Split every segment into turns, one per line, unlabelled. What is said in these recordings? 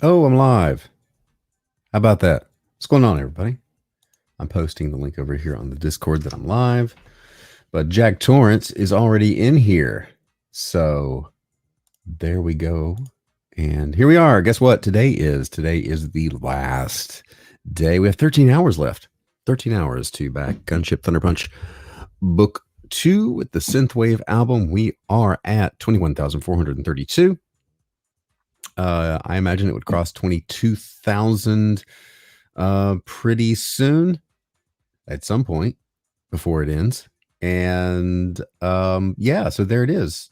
Oh, I'm live. How about that? What's going on, everybody? I'm posting the link over here on the Discord that I'm live, but Jack Torrance is already in here. So there we go. And here we are. Guess what? Today is the last day. We have 13 hours left. 13 hours to back Gunship Thunderpunch book 2 with the Synthwave album. We are at 21,432. I imagine it would cross 22,000 pretty soon at some point before it ends. And yeah, so there it is.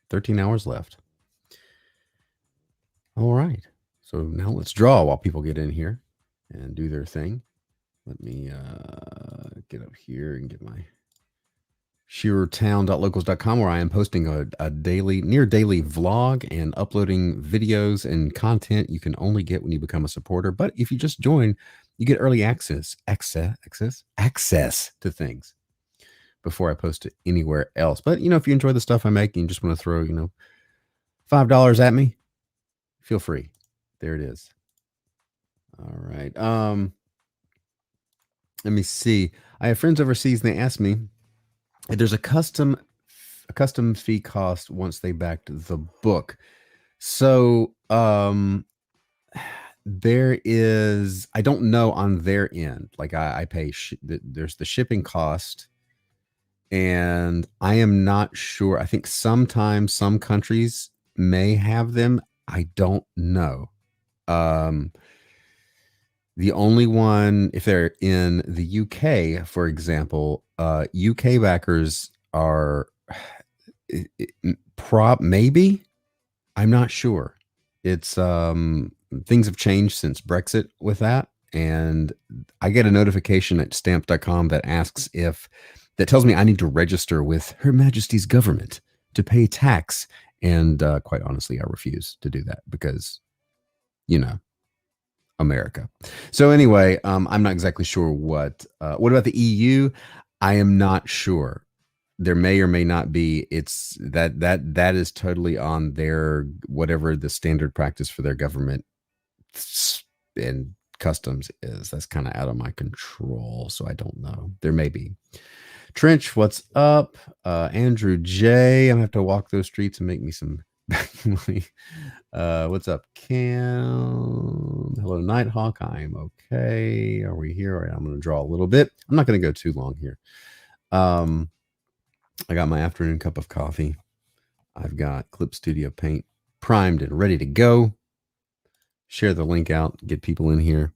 13 hours left. All right. So now let's draw while people get in here and do their thing. Let me get up here and get my sheertown.locals.com, where I am posting a near daily vlog and uploading videos and content you can only get when you become a supporter. But if you just join, you get early access to things before I post it anywhere else. But if you enjoy the stuff I make and you just want to throw $5 at me, feel free. There it is. All right. Let me see. I have friends overseas and they ask me, there's a custom fee cost once they backed the book. So there is, I don't know on their end. Like I pay, there's the shipping cost, and I am not sure. I think sometimes some countries may have them. I don't know. The only one, if they're in the UK, for example, UK backers are maybe. I'm not sure. It's things have changed since Brexit with that, and I get a notification at stamp.com that tells me I need to register with Her Majesty's government to pay tax, and quite honestly, I refuse to do that because, America. So anyway, I'm not exactly sure what about the EU? I am not sure. There may or may not be. It's that is totally on their, whatever the standard practice for their government and customs is. That's kind of out of my control, so I don't know. There may be. Trench, what's up? Andrew J, I'm gonna have to walk those streets and make me some money. What's up, Cam? Hello, Nighthawk. I'm okay. Are we here? All right, I'm going to draw a little bit. I'm not going to go too long here. I got my afternoon cup of coffee. I've got Clip Studio Paint primed and ready to go. Share the link out, get people in here.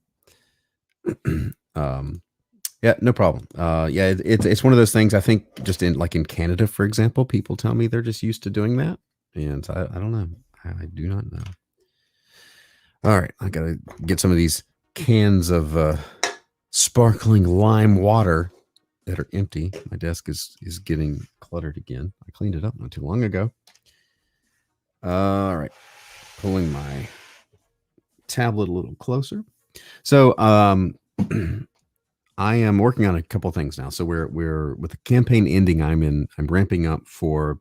Yeah, no problem. Yeah, it's one of those things. I think just in Canada, for example, people tell me they're just used to doing that, and I don't know. I do not know. All right, I gotta get some of these cans of sparkling lime water that are empty. My desk is getting cluttered again. I cleaned it up not too long ago. All right, pulling my tablet a little closer. So I am working on a couple things now. So we're with the campaign ending. I'm ramping up for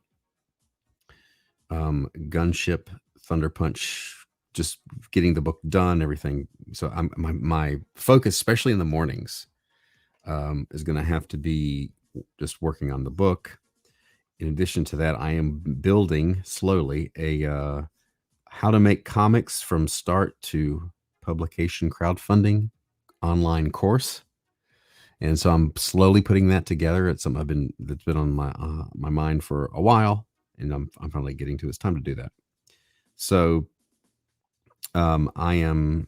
Gunship, Thunderpunch, just getting the book done, everything. So my focus, especially in the mornings, is going to have to be just working on the book. In addition to that, I am building slowly a how to make comics from start to publication crowdfunding online course. And so I'm slowly putting that together. It's something that's been on my mind for a while, and I'm finally getting to. It's time to do that. So I am,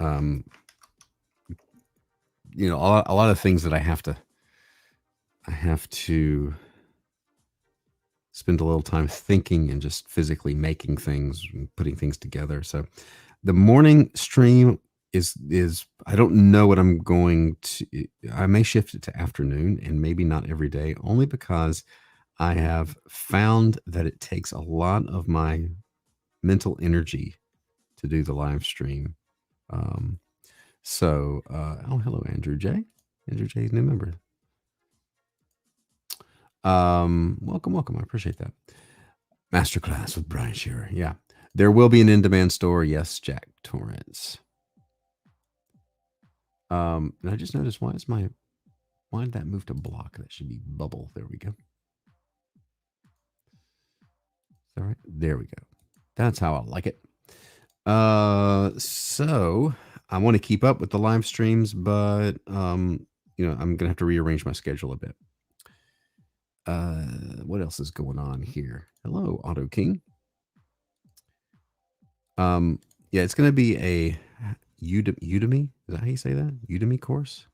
a lot of things that I have to spend a little time thinking and just physically making things and putting things together. So the morning stream is I don't know what I'm going to. I may shift it to afternoon, and maybe not every day, only because I have found that it takes a lot of my mental energy to do the live stream. So hello, Andrew J. Andrew J is new member. Welcome. I appreciate that. Masterclass with Brian Shearer. Yeah. There will be an in-demand store. Yes, Jack Torrance. And I just noticed, why did that move to block? That should be bubble. There we go. All right, there we go. That's how I like it. So I want to keep up with the live streams, but I'm gonna have to rearrange my schedule a bit. What else is going on here? Hello, Auto King. Yeah, it's gonna be a Udemy. Is that how you say that? Udemy course.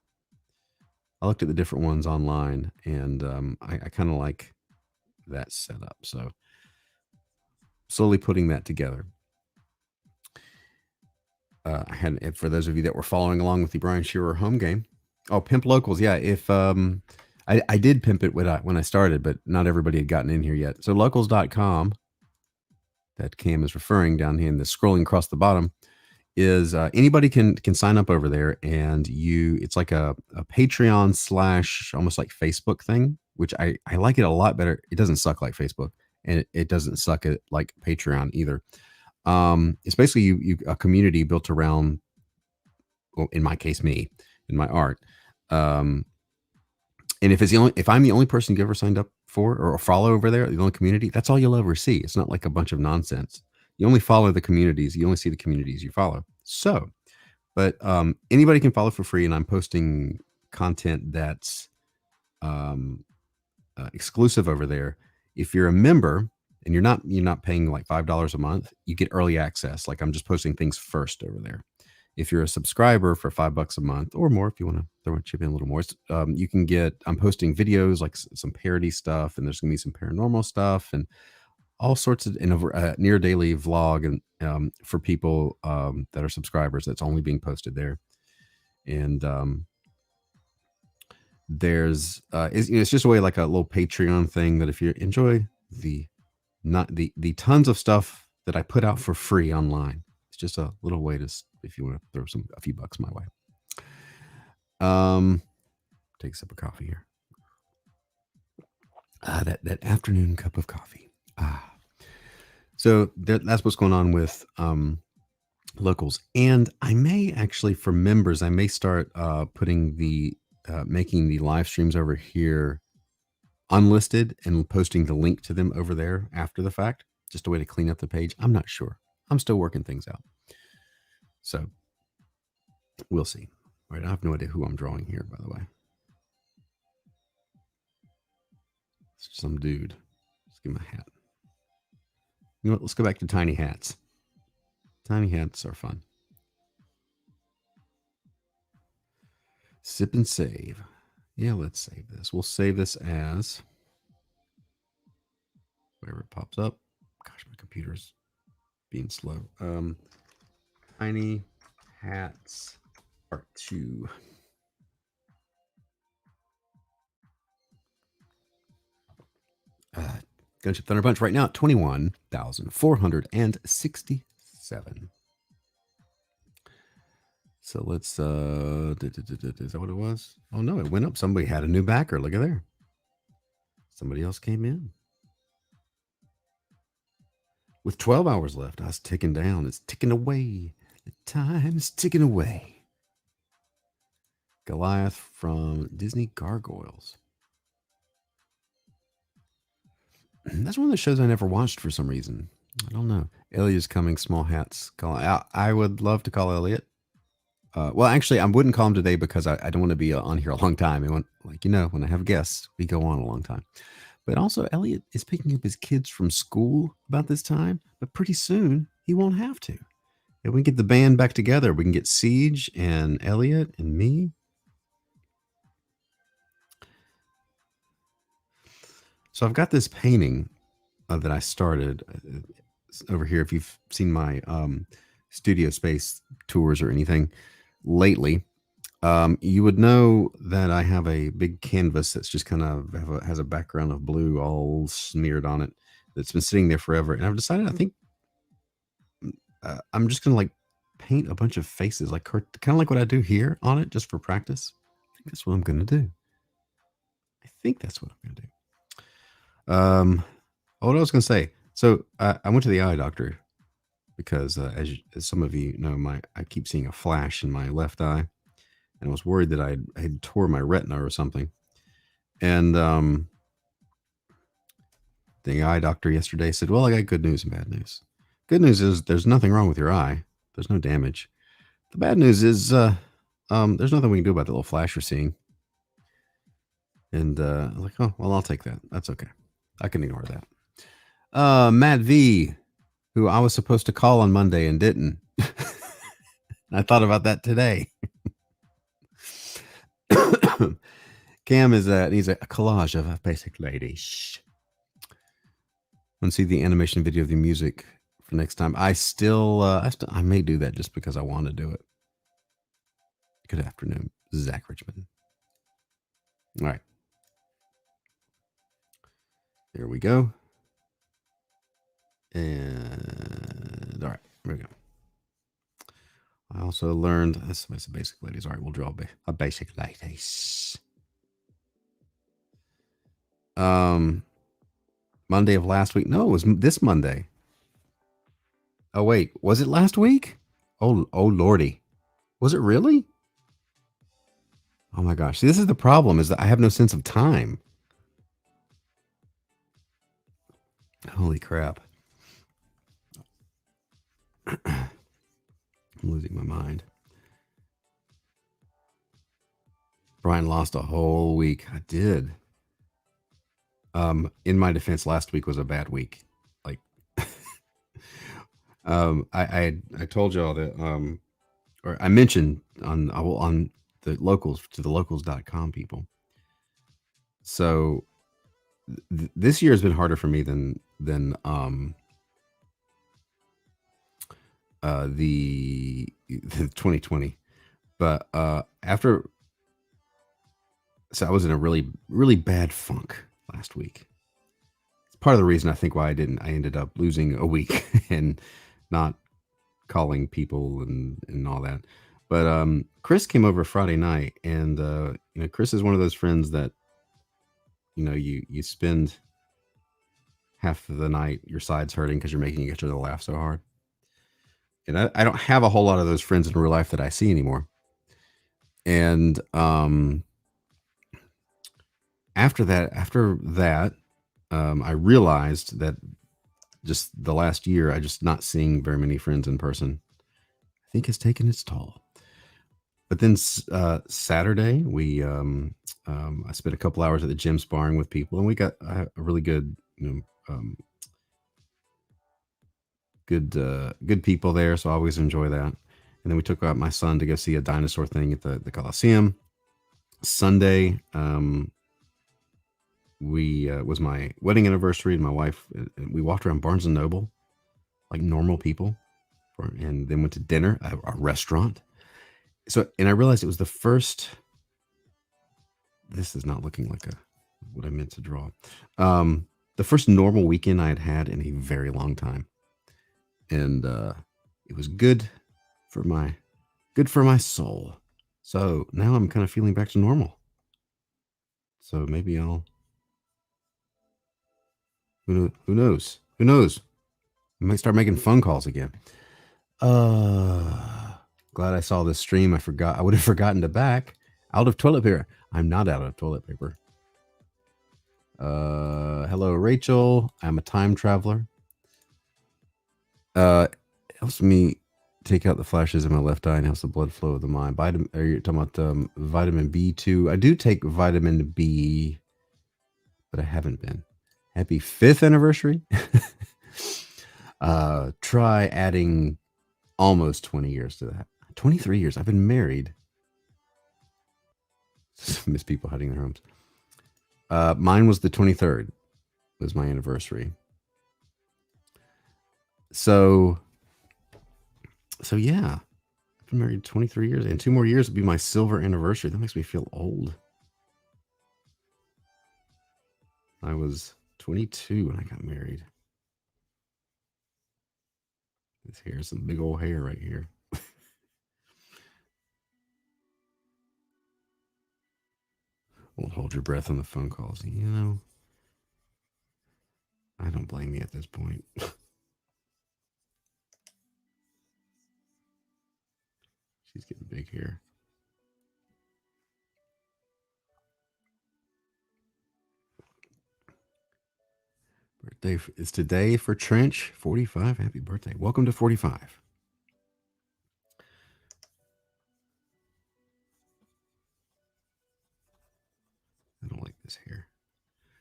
I looked at the different ones online, and I kind of like that setup. So slowly putting that together. I had, for those of you that were following along with the Brian Shearer home game. Oh, pimp locals. Yeah. If I did pimp it when I started, but not everybody had gotten in here yet. So locals.com, that Cam is referring down here in the scrolling across the bottom, is anybody can sign up over there, and it's like a Patreon / almost like Facebook thing, which I like it a lot better. It doesn't suck like Facebook, and it doesn't suck at like Patreon either. It's basically you a community built around, well, in my case, me and my art. And if I'm the only person you ever signed up for or follow over there, the only community, that's all you'll ever see. It's not like a bunch of nonsense. You only follow the communities. You only see the communities you follow. So, but anybody can follow for free, and I'm posting content that's exclusive over there. If you're a member and you're not paying like $5 a month, you get early access. Like, I'm just posting things first over there. If you're a subscriber for $5 a month or more, if you want to throw a chip in a little more, you can get. I'm posting videos, like some parody stuff, and there's gonna be some paranormal stuff and all sorts of, and a near daily vlog, and for people that are subscribers, that's only being posted there. And there's it's just a way, like a little Patreon thing, that if you enjoy the tons of stuff that I put out for free online, it's just a little way to, if you want to throw a few bucks my way. Take a sip of coffee here. That afternoon cup of coffee. So that's what's going on with locals. And I may actually, for members, I may start putting making the live streams over here unlisted and posting the link to them over there after the fact. Just a way to clean up the page. I'm not sure. I'm still working things out. So we'll see. All right, I have no idea who I'm drawing here, by the way. It's some dude. Let's give him a hat. You know what? Let's go back to tiny hats. Tiny hats are fun. Sip and save. Yeah, let's save this. We'll save this as wherever it pops up. Gosh, my computer's being slow. Tiny hats part 2. Gunship Thunderpunch right now at 21,467. So let's, is that what it was? Oh no, it went up. Somebody had a new backer. Look at there. Somebody else came in. With 12 hours left, I was ticking down. It's ticking away. The time is ticking away. Goliath from Disney Gargoyles. That's one of the shows I never watched for some reason. I don't know. Elliot's coming. Small hats. I would love to call Elliot. Well, actually, I wouldn't call him today because I don't want to be on here a long time. When I have guests, we go on a long time. But also, Elliot is picking up his kids from school about this time. But pretty soon, he won't have to. If we get the band back together, we can get Siege and Elliot and me. So I've got this painting that I started over here. If you've seen my studio space tours or anything lately, you would know that I have a big canvas that's just kind of has a background of blue all smeared on it that's been sitting there forever. And I've decided, I think I'm just going to like paint a bunch of faces, like kind of like what I do here on it, just for practice. I think that's what I'm going to do. What I was going to say. So I went to the eye doctor because as some of you know, I keep seeing a flash in my left eye, and I was worried that I had tore my retina or something. And the eye doctor yesterday said, "Well, I got good news and bad news. Good news is there's nothing wrong with your eye. There's no damage. The bad news is there's nothing we can do about the little flash you're seeing." And I was like, "Oh, well, I'll take that. That's okay. I can ignore that." Matt V, who I was supposed to call on Monday and didn't. I thought about that today. Cam is he's a collage of a basic lady. Shh. Want to see the animation video of the music for next time? I may do that just because I want to do it. Good afternoon, Zach Richmond. All right. There we go. And all right, here we go. I also learned this is basic ladies. All right, we'll draw a basic ladies. Monday of last week. No, it was this Monday. Oh wait, was it last week? Oh lordy, was it really? Oh my gosh, see, this is the problem: is that I have no sense of time. Holy crap! I'm losing my mind. Brian lost a whole week. I did. In my defense, last week was a bad week. Like, I told y'all that, or I mentioned on the locals to the locals.com people. So this year has been harder for me than the 2020. But after, so I was in a really, really bad funk last week. It's part of the reason I think why I ended up losing a week and not calling people and all that. But Chris came over Friday night, and Chris is one of those friends that you spend half of the night your side's hurting because you're making each other laugh so hard. And I don't have a whole lot of those friends in real life that I see anymore. And after that, I realized that just the last year, I just not seeing very many friends in person, I think has taken its toll. But then Saturday, I spent a couple hours at the gym sparring with people, and we got a really good, good people there. So I always enjoy that. And then we took out my son to go see a dinosaur thing at the Coliseum. Sunday, was my wedding anniversary, and my wife, we walked around Barnes and Noble like normal people, and then went to dinner at a restaurant. So, and I realized it was the first. This is not looking like what I meant to draw. The first normal weekend I had in a very long time, and it was good for my soul. So now I'm kind of feeling back to normal. So maybe I'll. Who knows? Who knows? I might start making phone calls again. Glad I saw this stream. I would have forgotten to back. Out of toilet paper. I'm not out of toilet paper. Hello, Rachel. I'm a time traveler. Helps me take out the flashes in my left eye and helps the blood flow of the mind. Are you talking about vitamin B2? I do take vitamin B, but I haven't been. Happy 5th anniversary. Try adding almost 20 years to that. 23 years. I've been married. Miss people hiding in their homes. Mine was the 23rd. Was my anniversary. So yeah, I've been married 23 years, and 2 more years would be my silver anniversary. That makes me feel old. I was 22 when I got married. This hair, some big old hair right here. Won't hold your breath on the phone calls. I don't blame you at this point. She's getting big hair. Birthday is today for Trench. 45. Happy birthday. Welcome to 45. I don't like this hair.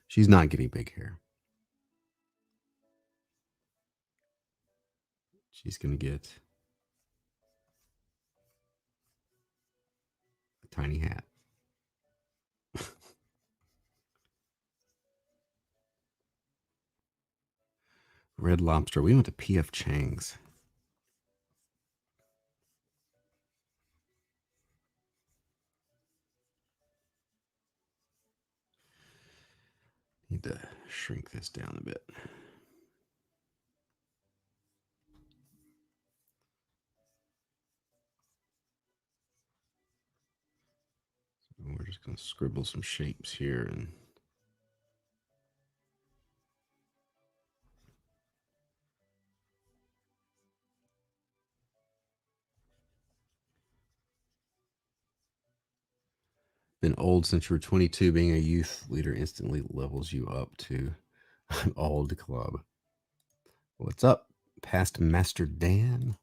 She's not getting big hair. She's going to get a tiny hat. Red Lobster. We went to P.F. Chang's. Need to shrink this down a bit. So we're just going to scribble some shapes here and been old since you were 22. Being a youth leader instantly levels you up to old club. What's up, past Master Dan?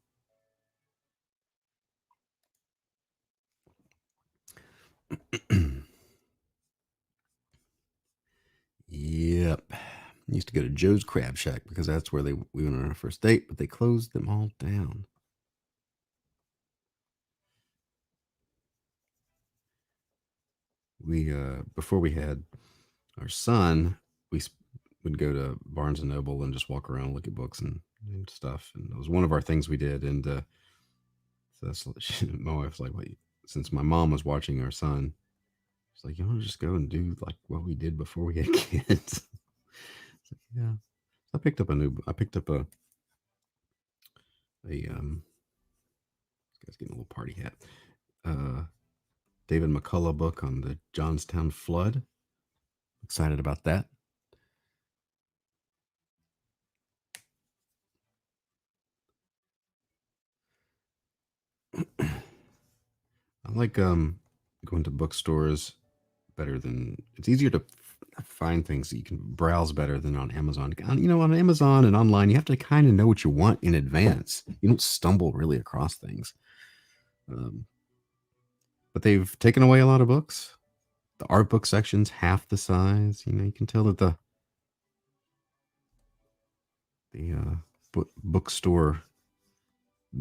Yep. Used to go to Joe's Crab Shack because that's where we went on our first date, but they closed them all down. We before we had our son, we would go to Barnes and Noble and just walk around, and look at books and stuff, and it was one of our things we did. And so that's my wife's like, "Wait," since my mom was watching our son, she's like, "You want to just go and do like what we did before we had kids?" Like, yeah. I picked up a this guy's getting a little party hat. David McCullough book on the Johnstown flood. Excited about that. I like going to bookstores better than it's easier to find things that you can browse better than on Amazon. You know, on Amazon and online, you have to kind of know what you want in advance. You don't stumble really across things. But they've taken away a lot of books. The art book section's half the size. You know, you can tell that the bookstore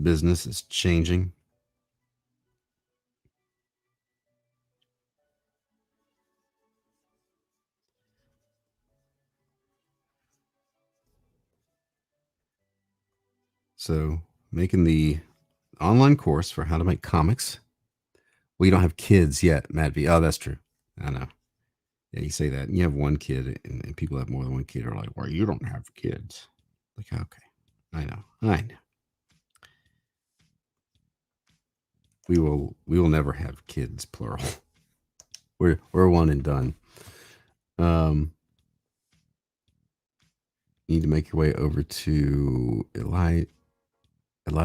business is changing. So, making the online course for how to make comics. Well, you don't have kids yet, Matt V. Oh, that's true. I know. Yeah, you say that. And you have one kid, and people have more than one kid are like, well, you don't have kids. Like, okay. I know. We will never have kids, plural. We're one and done. You need to make your way over to Eli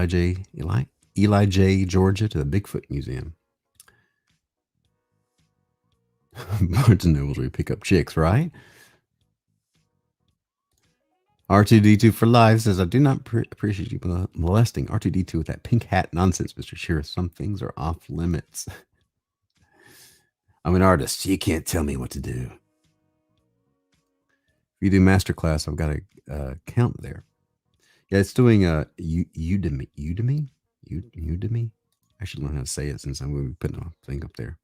J, Georgia, to the Bigfoot Museum. Barnes and Nobles where you pick up chicks, right? R2D2 for life says, I do not appreciate you molesting R2D2 with that pink hat nonsense, Mr. Shearer. Some things are off limits. I'm an artist. You can't tell me what to do. If you do masterclass, I've got a count there. Yeah, it's doing Udemy. Udemy. I should learn how to say it since I'm going to be putting a thing up there.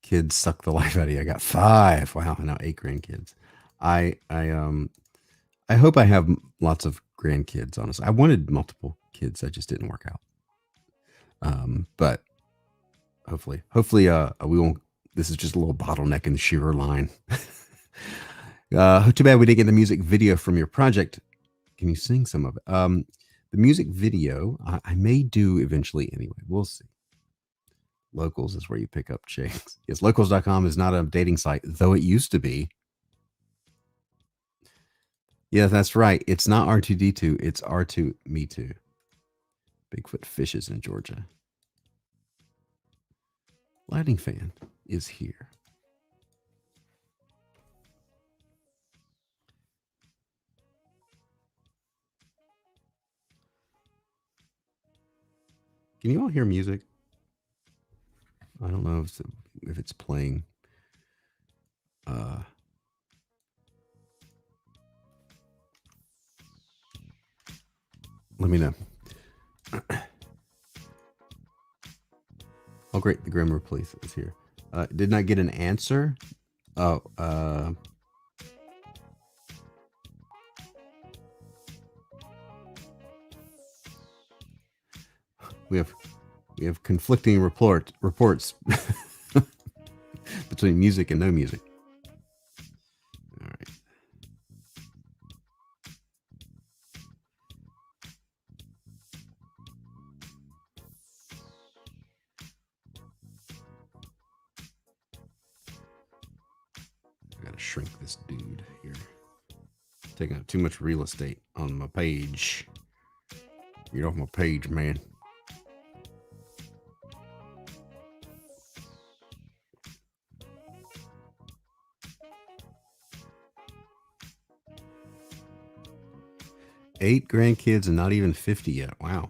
Kids suck the life out of you. I got 5. Wow, now 8 grandkids. I hope I have lots of grandkids. Honestly, I wanted multiple kids. That just didn't work out. But hopefully, we won't. This is just a little bottleneck in the Shearer line. Too bad we didn't get the music video from your project. Can you sing some of it? The music video I may do eventually anyway. We'll see. Locals is where you pick up chicks. Yes, locals.com is not a dating site, though it used to be. Yeah, that's right. It's not R2D2. It's R2 Me Too. Bigfoot fishes in Georgia. Lighting fan is here. Can you all hear music? I don't know if it's playing. Let me know. Oh, great. The Grim Police is here. Did not get an answer. Oh, we have conflicting reports between music and no music. All right. I gotta shrink this dude here. Taking up too much real estate on my page. Get off my page, man. Eight grandkids and not even 50 yet. Wow.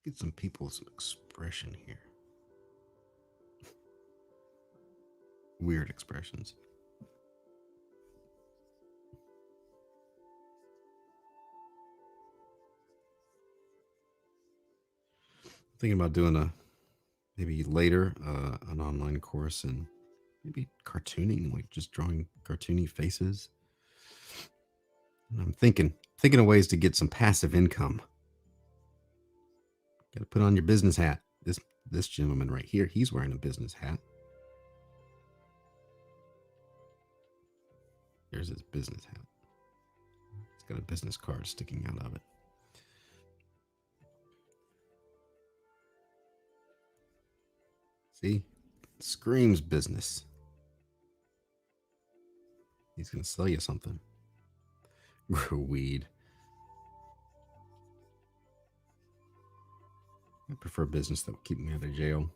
Get some people some expression here. Weird expressions. Thinking about doing maybe later an online course and maybe cartooning, like just drawing cartoony faces. And I'm thinking of ways to get some passive income. Got to put on your business hat. This gentleman right here, he's wearing a business hat. There's his business hat. It's got a business card sticking out of it. See? Screams business. He's going to sell you something. Grow weed. I prefer business that will keep me out of jail.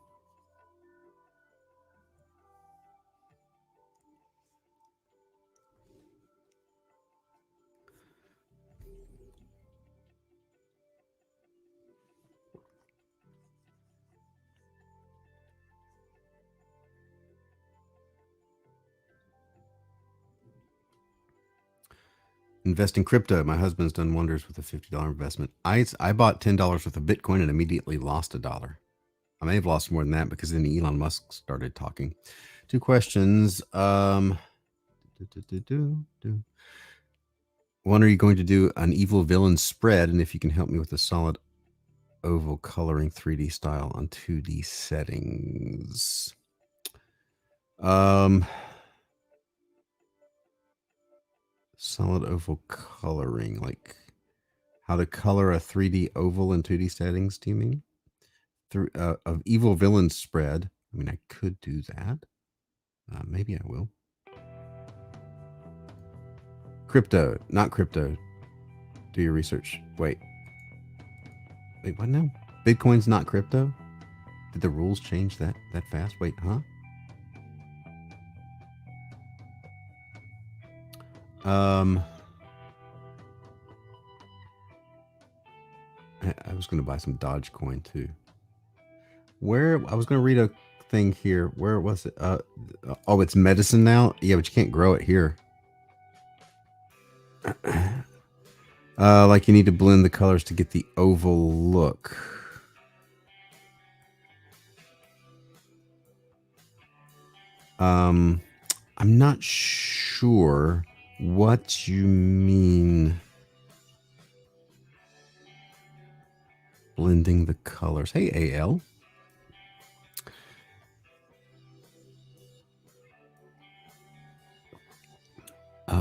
Invest in crypto. My husband's done wonders with a $50 investment. I bought $10 worth of Bitcoin and immediately lost $1. I may have lost more than that because then Elon Musk started talking. 2 questions. When are you going to do an evil villain spread? And if you can help me with a solid oval coloring 3D style on 2D settings. Solid oval coloring, like how to color a 3D oval in 2D settings, do you mean? Through of evil villain spread. I mean, I could do that. Maybe I will. Crypto, not crypto. Do your research. Wait, what now? Bitcoin's not crypto? Did the rules change that fast? Wait, huh? I was going to buy some Dogecoin too. Where I was going to read a thing here. Where was it? Oh, it's medicine now. Yeah, but you can't grow it here. Like you need to blend the colors to get the oval look. I'm not sure what you mean. Blending the colors. Hey, AL.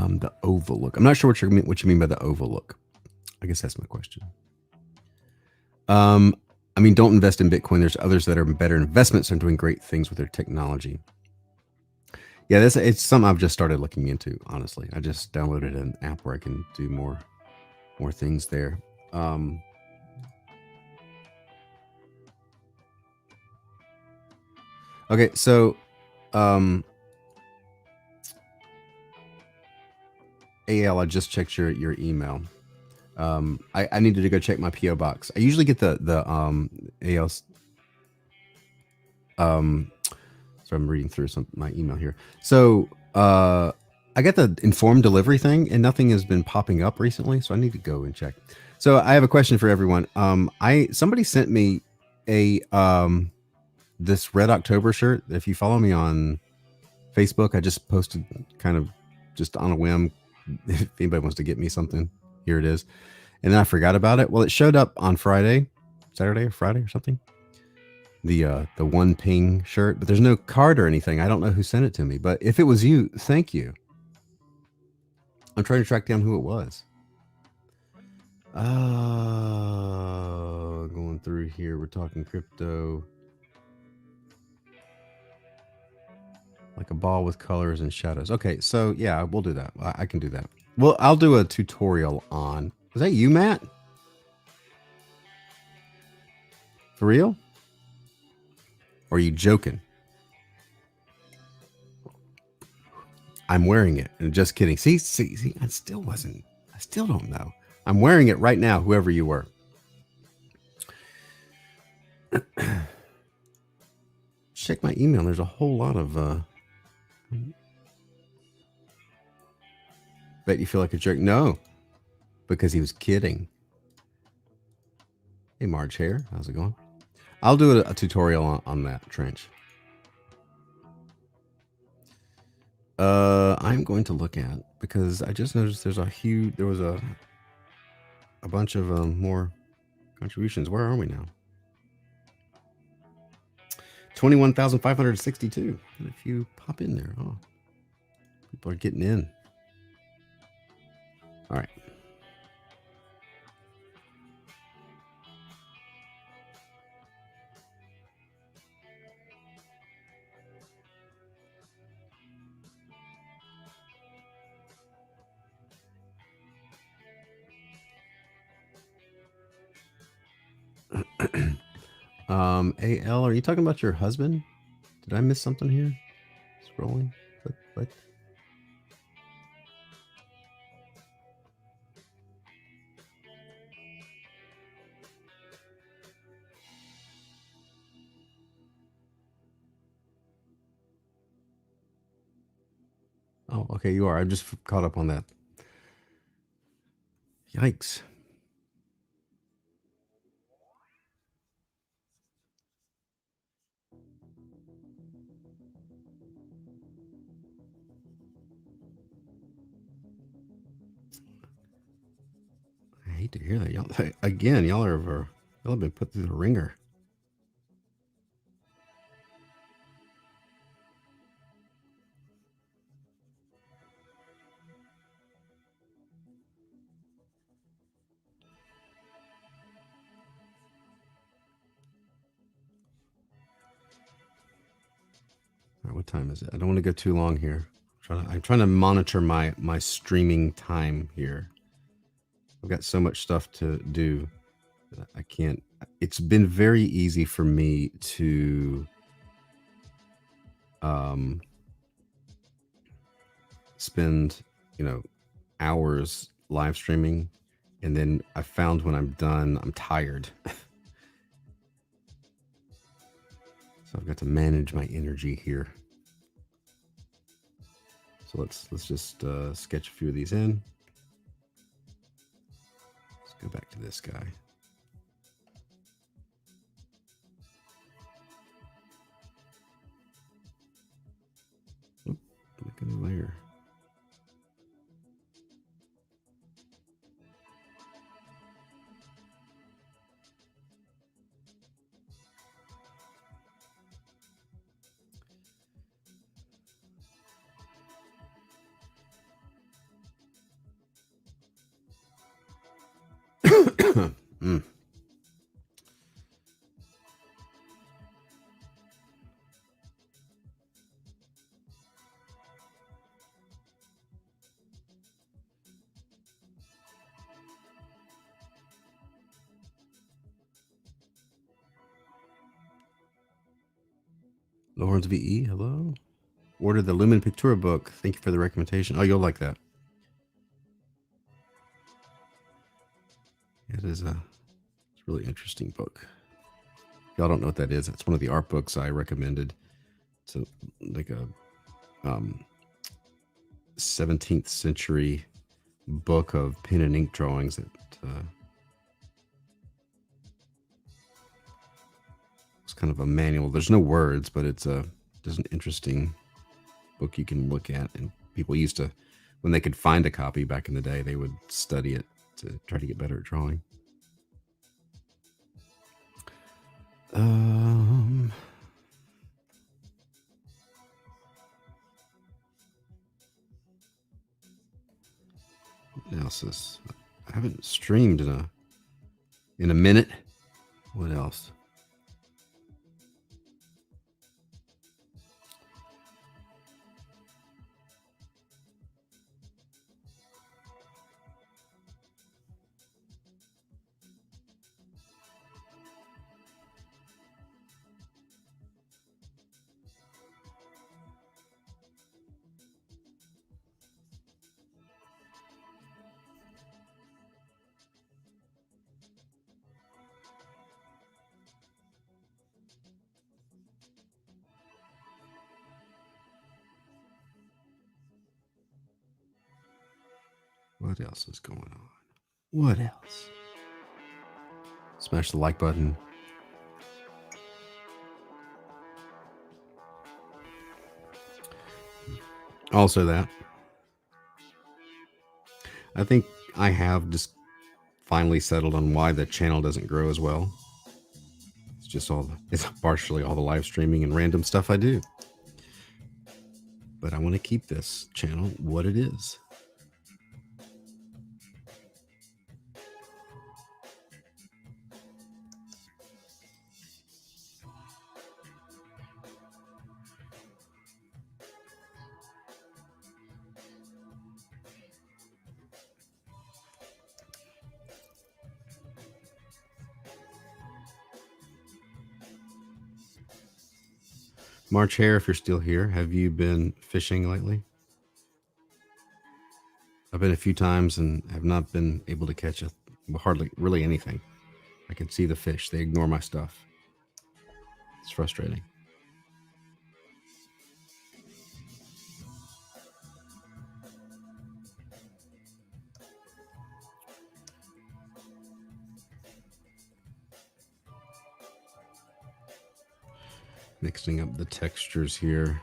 The oval look. I'm not sure what you mean by the oval look. I guess that's my question. I mean, don't invest in Bitcoin. There's others that are better investments and doing great things with their technology. Yeah, it's something I've just started looking into. Honestly, I just downloaded an app where I can do more things there. Okay, so AL, I just checked your email. I needed to go check my PO box. I usually get the AL. So I'm reading through my email here. So I got the informed delivery thing, and nothing has been popping up recently. So I need to go and check. So I have a question for everyone. Somebody sent me a this Red October shirt. If you follow me on Facebook, I just posted kind of just on a whim. If anybody wants to get me something, here it is. And then I forgot about it. Well, it showed up on Saturday or Friday or something. The one ping shirt, but there's no card or anything. I don't know who sent it to me, but if it was you, thank you. I'm trying to track down who it was. Going through here, we're talking crypto. Like a ball with colors and shadows. Okay, so yeah, we'll do that. I can do that. Well, I'll do a tutorial on. Was that you, Matt? For real? Or are you joking? I'm wearing it. And just kidding. See, I still don't know. I'm wearing it right now, whoever you were. Check my email. There's a whole lot of bet you feel like a jerk. No, because he was kidding. Hey, Marge Hare, how's it going? I'll do a tutorial on that trench. I'm going to look at, because I just noticed there was a bunch of more contributions. Where are we now? 21,562. And if you pop in there, oh, people are getting in. All right. AL, are you talking about your husband? Did I miss something here? Scrolling. What? Oh, okay, you are. I'm just caught up on that. Yikes. I hate to hear that. Y'all have been put through the ringer. All right, what time is it? I don't want to go too long here. I'm trying to monitor my streaming time here. I've got so much stuff to do that I can't. It's been very easy for me to spend, hours live streaming, and then I found when I'm done, I'm tired. So I've got to manage my energy here. So let's just sketch a few of these in. go back to this guy. Oop, look at the layer. Mm. Lawrence VE, hello. Ordered the Lumen Pictura book. Thank you for the recommendation. Oh, you'll like that. It is a really interesting book. Y'all don't know what that is. That's one of the art books I recommended. It's like a 17th century book of pen and ink drawings that it's kind of a manual. There's no words, but there's an interesting book you can look at. And people used to, when they could find a copy back in the day, they would study it to try to get better at drawing. What else is? I haven't streamed in a minute. What else? What else is going on? What else? Smash the like button. Also that. I think I have just finally settled on why the channel doesn't grow as well. It's just it's partially all the live streaming and random stuff I do. But I want to keep this channel what it is. March Hare, if you're still here, have you been fishing lately? I've been a few times and have not been able to catch hardly really anything. I can see the fish. They ignore my stuff. It's frustrating. Mixing up the textures here.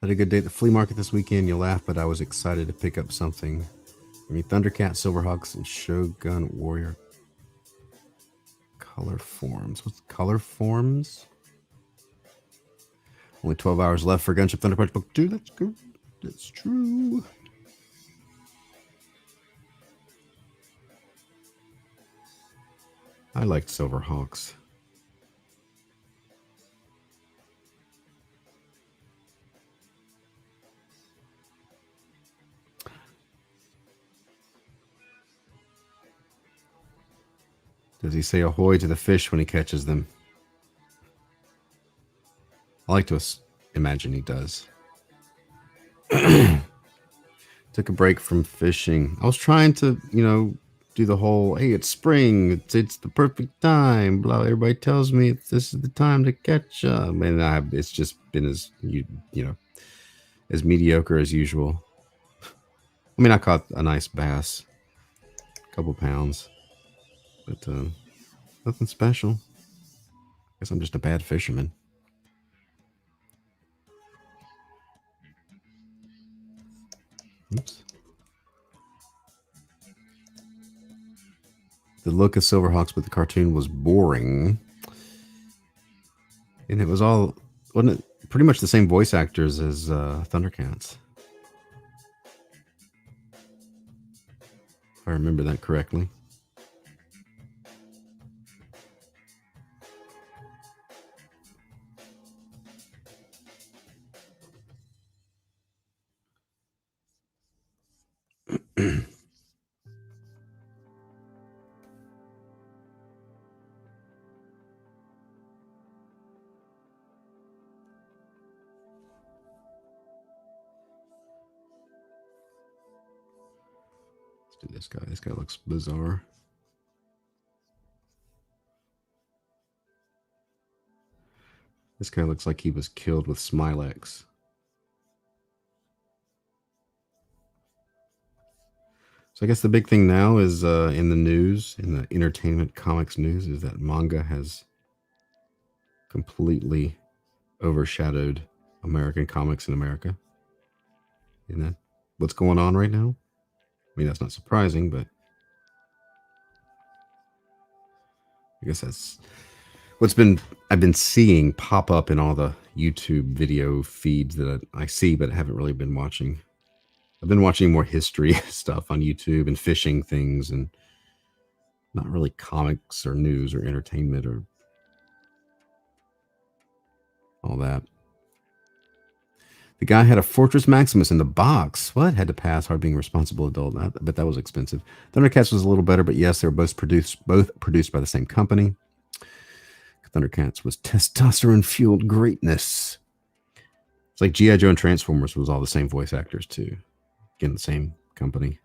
Had a good day at the flea market this weekend. You'll laugh, but I was excited to pick up something. Thundercat, Silverhawks, and Shogun Warrior color forms. What's color forms? Only 12 hours left for Gunship Thunderpunch Book 2. That's good. That's true. I liked Silverhawks. Does he say ahoy to the fish when he catches them? I like to imagine he does. Took a break from fishing. I was trying to, do the whole, hey, it's spring, it's the perfect time. Blah. Everybody tells me this is the time to catch them, and it's just been as mediocre as usual. I mean, I caught a nice bass, a couple pounds, but nothing special. Guess I'm just a bad fisherman. Oops. The look of Silverhawks with the cartoon was boring. And it was all, wasn't it pretty much the same voice actors as Thundercats? If I remember that correctly. Let's do this guy. This guy looks bizarre. This guy looks like he was killed with Smilex. So I guess the big thing now is in the news, in the entertainment comics news, is that manga has completely overshadowed American comics in America. Isn't that what's going on right now? I mean, that's not surprising, but I guess that's I've been seeing pop up in all the YouTube video feeds that I see, but haven't really been watching. I've been watching more history stuff on YouTube and fishing things, and not really comics or news or entertainment or all that. The guy had a Fortress Maximus in the box. What? Had to pass hard being a responsible adult. But that was expensive. Thundercats was a little better, but yes, they were both produced by the same company. Thundercats was testosterone-fueled greatness. It's like G.I. Joe and Transformers was all the same voice actors, too. Again, the same company.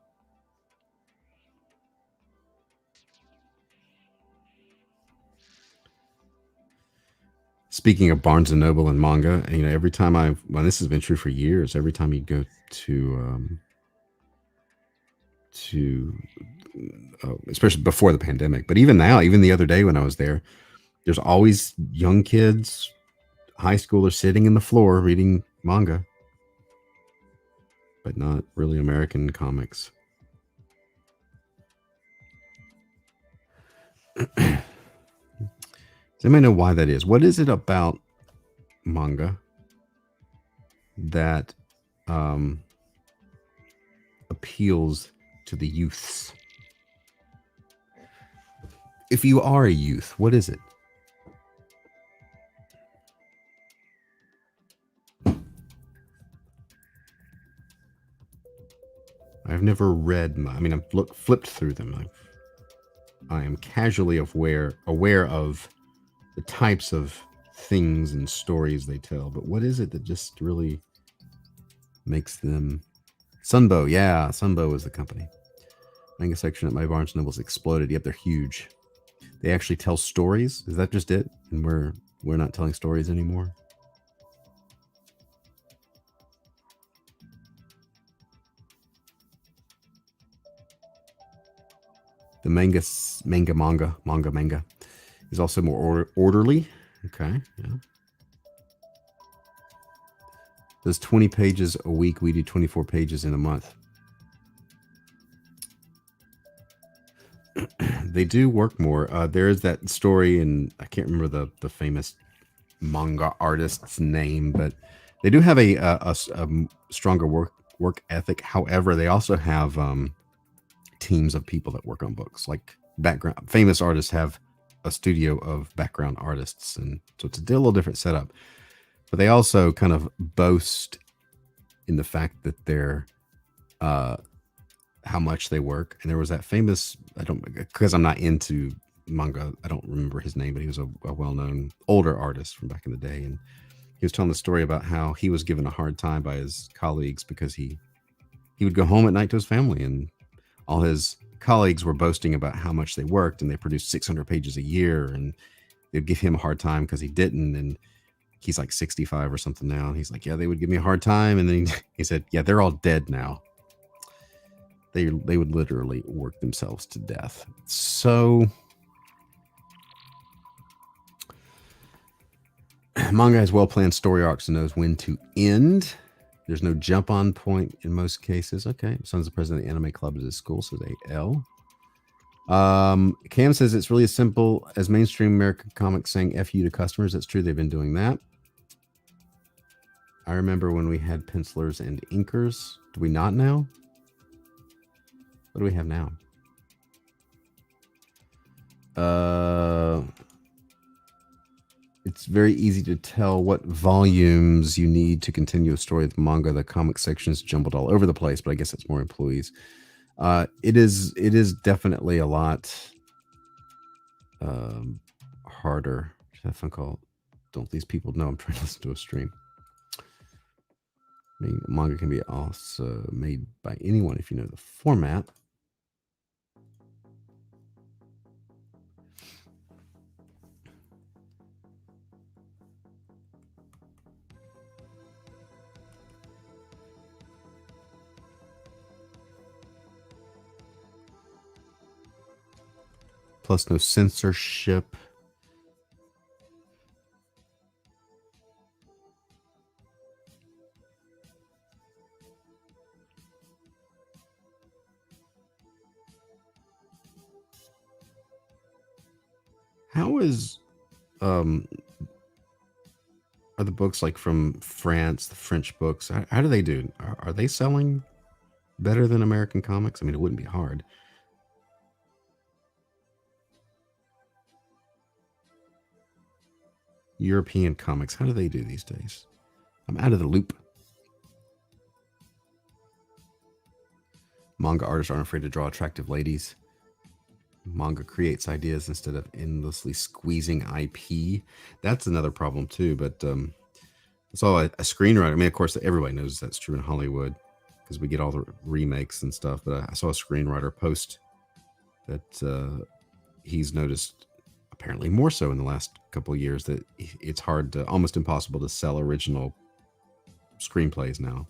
Speaking of Barnes & Noble and manga, every time this has been true for years, every time you go to especially before the pandemic, but even now, even the other day when I was there's always young kids, high schoolers sitting in the floor reading manga, but not really American comics. Does anybody know why that is? What is it about manga that appeals to the youths? If you are a youth, what is it? I've never read. I've flipped through them. I am casually aware of the types of things and stories they tell, but what is it that just really makes them? Sunbow, yeah, Sunbow is the company. Manga section at my Barnes & Noble's exploded. Yep, they're huge. They actually tell stories. Is that just it? And we're not telling stories anymore? The manga is also more orderly. Okay, yeah. Does 20 pages a week. We do 24 pages in a month. They do work more. There is that story, and I can't remember the famous manga artist's name, but they do have a stronger work ethic. However, they also have teams of people that work on books. Like famous artists have a studio of background artists, and so it's a little different setup. But they also kind of boast in the fact that they're how much they work. And there was that famous, because I'm not into manga, I don't remember his name, but he was a well-known older artist from back in the day, and he was telling the story about how he was given a hard time by his colleagues because he he would go home at night to his family, and all his colleagues were boasting about how much they worked, and they produced 600 pages a year, and they'd give him a hard time because he didn't. And he's like 65 or something now. And he's like, yeah, they would give me a hard time. And then he said, yeah, they're all dead now. They would literally work themselves to death. So manga has well-planned story arcs and knows when to end. There's no jump on point in most cases. Okay. Son's the president of the anime club at his school, says AL. Cam says it's really as simple as mainstream American comics saying F you to customers. That's true. They've been doing that. I remember when we had pencilers and inkers. Do we not now? What do we have now? It's very easy to tell what volumes you need to continue a story with manga. The comic section's jumbled all over the place, but I guess it's more employees. It is definitely a lot harder. That phone call. Don't these people know I'm trying to listen to a stream? I mean, manga can be also made by anyone if you know the format. Plus no censorship. How is are the books like from France, the French books? How do they do? Are they selling better than American comics? I mean, it wouldn't be hard. European comics, how do they do these days? I'm out of the loop. Manga artists aren't afraid to draw attractive ladies. Manga creates ideas instead of endlessly squeezing IP. That's another problem too, but I saw a screenwriter. I mean, of course, everybody knows that's true in Hollywood because we get all the remakes and stuff, but I saw a screenwriter post that he's noticed, apparently more so in the last couple of years, that it's hard to, almost impossible to sell original screenplays now.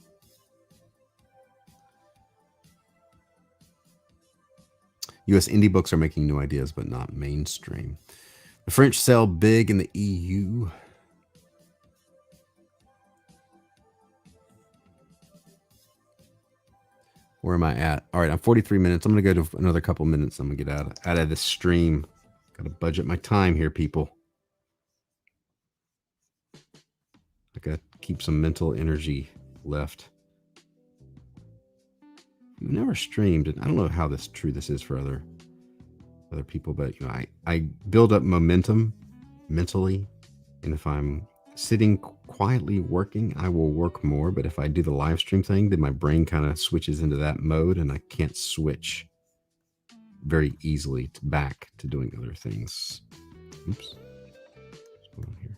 US indie books are making new ideas, but not mainstream. The French sell big in the EU. Where am I at? All right, I'm 43 minutes. I'm going to go to another couple minutes. I'm going to get out of this stream. Got to budget my time here, people. I got to keep some mental energy left. We've never streamed, and I don't know how true this is for other people, but you know, I build up momentum mentally, and if I'm sitting quietly working, I will work more. But if I do the live stream thing, then my brain kind of switches into that mode, and I can't switch very easily back to doing other things. Oops. What's going on here?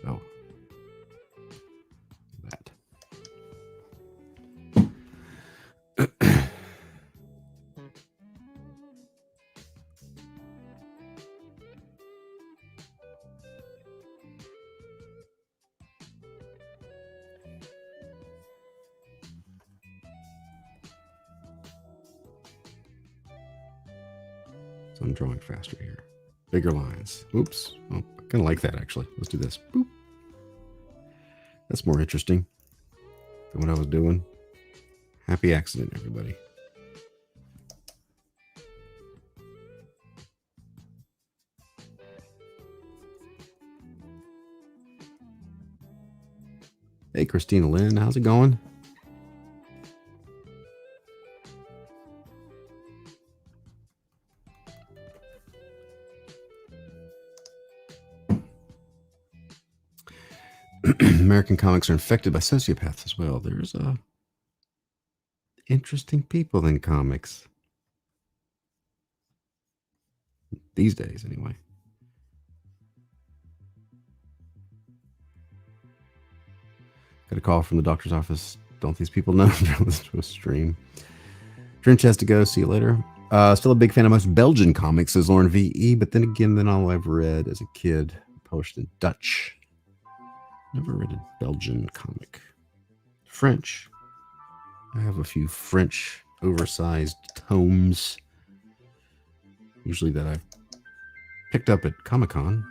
Oh. That. So I'm drawing faster here. Bigger lines. Oops. Oh, I kind of like that, actually. Let's do this. Boop. That's more interesting than what I was doing. Happy accident, everybody. Hey, Christina Lynn. How's it going? American comics are infected by sociopaths as well. There's interesting people in comics. These days, anyway. Got a call from the doctor's office Don't these people know to listen to a stream? Drench has to go. See you later. Still a big fan of most Belgian comics, says Lauren VE, but then again, all I've read as a kid, published in Dutch. Never read a Belgian comic. French. I have a few French oversized tomes, usually that I've picked up at Comic-Con.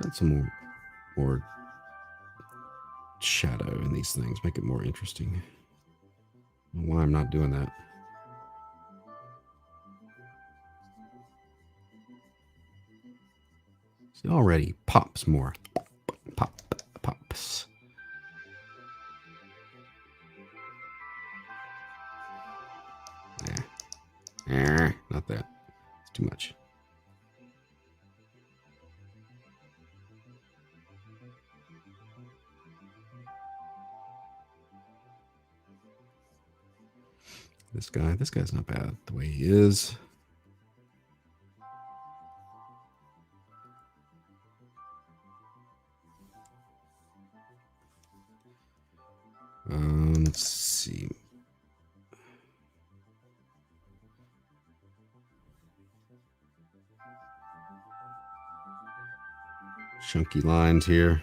Done some more shadow in these things, make it more interesting. I don't know why I'm not doing that. See, already pops more. Pops. Not that. It's too much. This guy's not bad the way he is. Let's see. Chunky lines here.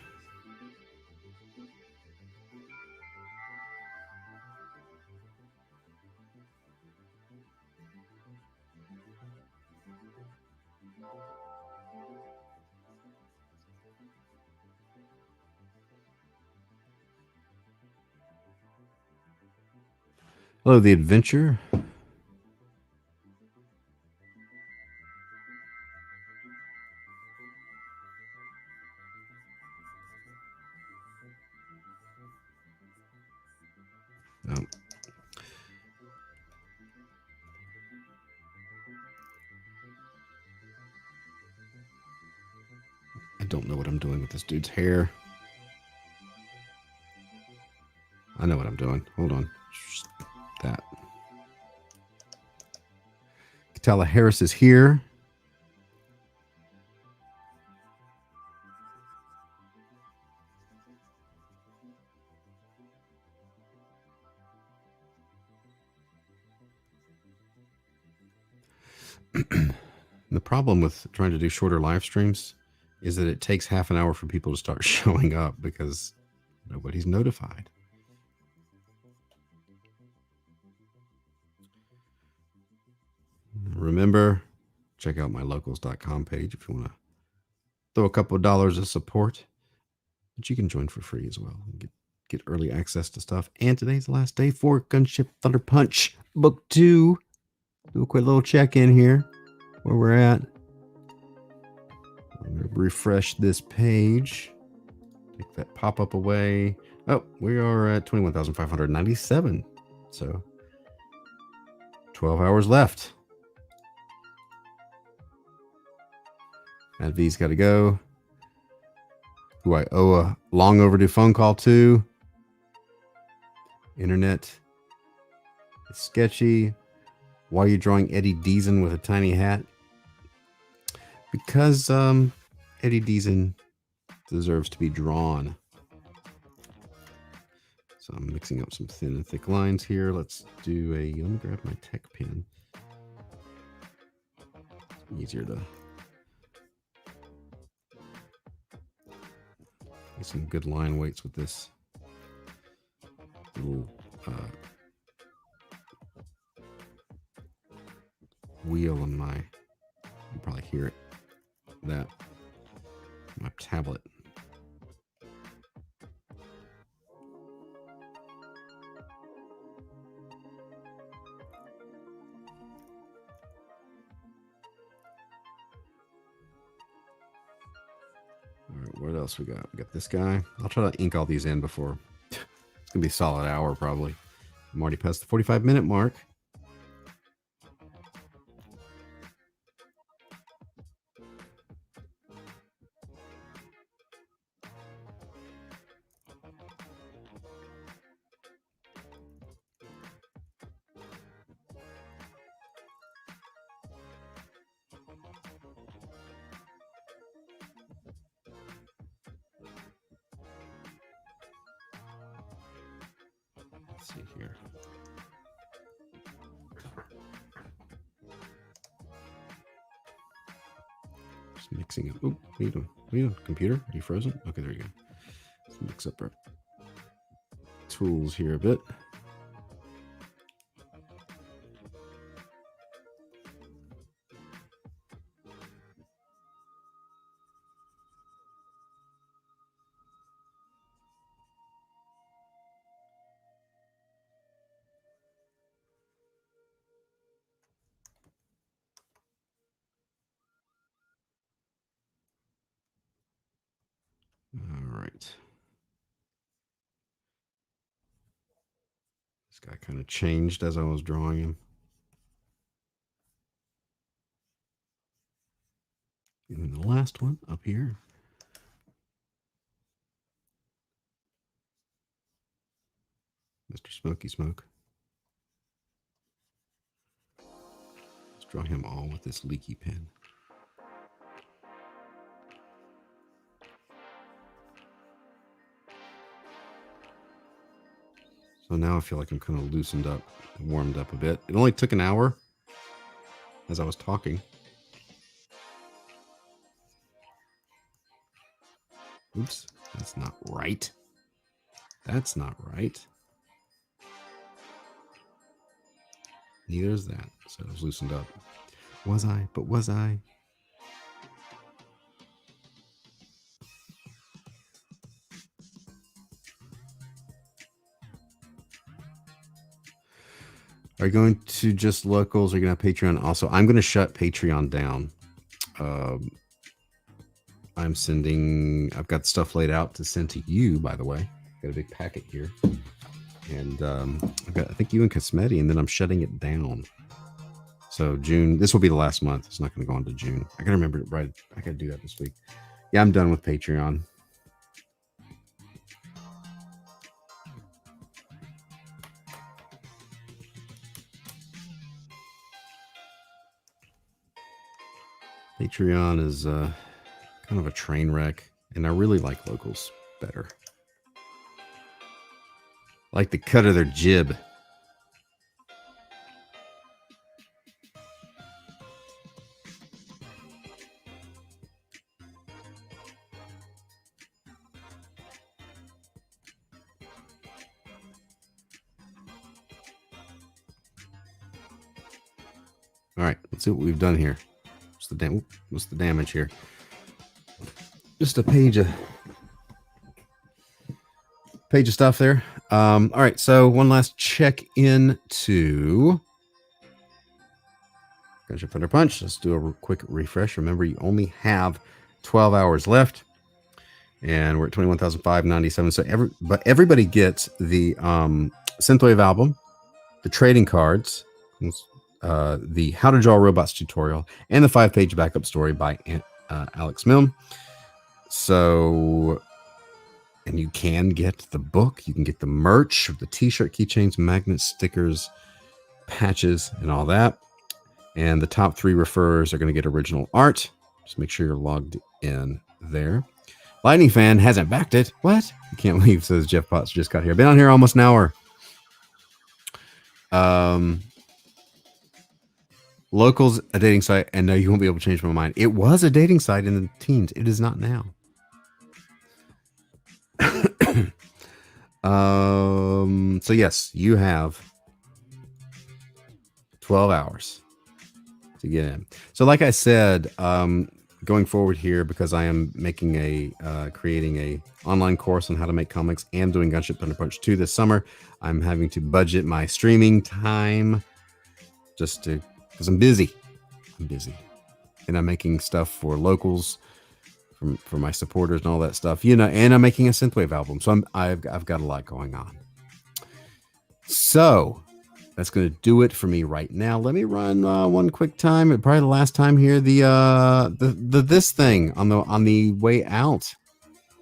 Hello, The Adventure. I don't know what I'm doing with this dude's hair. I know what I'm doing. Hold on. That. Katala Harris is here. The problem with trying to do shorter live streams is that it takes half an hour for people to start showing up because nobody's notified. Remember, check out my locals.com page if you want to throw a couple of dollars of support. But you can join for free as well and get early access to stuff. And today's the last day for Gunship Thunderpunch Book 2. Do a quick little check-in here where we're at. I'm going to refresh this page. Take that pop-up away. Oh, we are at 21,597. So 12 hours left. Matt V's got to go. Who I owe a long overdue phone call to. Internet. It's sketchy. Why are you drawing Eddie Deason with a tiny hat? Because Eddie Deason deserves to be drawn. So I'm mixing up some thin and thick lines here. Let's do let me grab my tech pen. Easier to get some good line weights with this little wheel on my, you can probably hear it, that, my tablet. All right, what else we got? We got this guy. I'll try to ink all these in before. It's gonna be a solid hour probably. I'm already past the 45-minute mark. Let's see here. Just mixing it. Oh, what are you doing? What are you doing? Computer? Are you frozen? Okay, there you go. Let's mix up our tools here a bit. All right. This guy kind of changed as I was drawing him. And then the last one up here. Mr. Smoky Smoke. Let's draw him all with this leaky pen. So now I feel like I'm kind of loosened up and warmed up a bit. It only took an hour as I was talking. Oops, that's not right. That's not right. Neither is that. So I was loosened up. Was I? But was I? Are you going to just locals? Are you going to have Patreon? Also, I'm going to shut Patreon down. I've got stuff laid out to send to you, by the way. Got a big packet here. And I've got, I think, you and Cosmeti, and then I'm shutting it down. So June, this will be the last month. It's not going to go on to June. I got to remember it right. I got to do that this week. Yeah, I'm done with Patreon. Patreon is kind of a train wreck, and I really like locals better. I like the cut of their jib. All right, let's see what we've done here. What's the damage here? Just a page of stuff there. All right, so one last check in to Gunship Thunderpunch. Let's do a quick refresh. Remember, you only have 12 hours left, and we're at 21,597. So everybody gets the Synthwave album, the trading cards, the How to Draw Robots tutorial, and the 5-page backup story by Alex Milne. So, and you can get the book, you can get the merch, the t-shirt, keychains, magnets, stickers, patches, and all that. And the top 3 referrers are going to get original art. Just make sure you're logged in there. Lightning Fan hasn't backed it. What? You can't leave, says Jeff Potts. Just got here. Been on here almost an hour. Locals, a dating site, and no, you won't be able to change my mind. It was a dating site in the teens. It is not now. So yes, you have 12 hours to get in. So like I said, going forward here, because I am making creating a online course on how to make comics and doing Gunship Thunderpunch 2 this summer, I'm having to budget my streaming time just to, because I'm busy, and I'm making stuff for locals, for my supporters and all that stuff, you know, and I'm making a Synthwave album. So I've got a lot going on. So that's going to do it for me right now. Let me run one quick time, probably the last time here, this thing on the way out.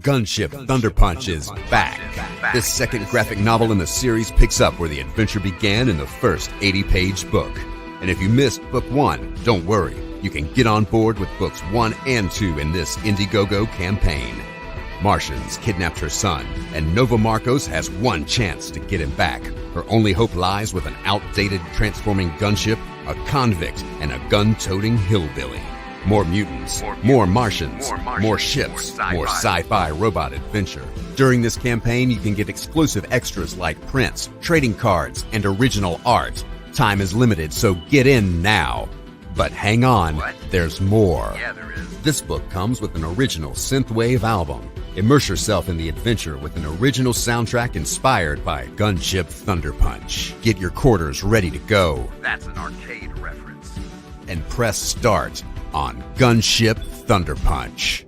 Gunship Thunderpunch is back. This second graphic novel in the series picks up where the adventure began in the first 80-page book. And if you missed book 1, don't worry. You can get on board with books 1 and 2 in this Indiegogo campaign. Martians kidnapped her son, and Nova Marcos has one chance to get him back. Her only hope lies with an outdated transforming gunship, a convict, and a gun-toting hillbilly. More mutants, more Martians, more ships, more sci-fi robot adventure. During this campaign, you can get exclusive extras like prints, trading cards, and original art. Time is limited, so get in now. But hang on, there's more.
Yeah, there is.
This book comes with an original synthwave album. Immerse yourself in the adventure with an original soundtrack inspired by Gunship Thunderpunch. Get your quarters ready to go.
That's an arcade reference.
And press start on Gunship Thunderpunch.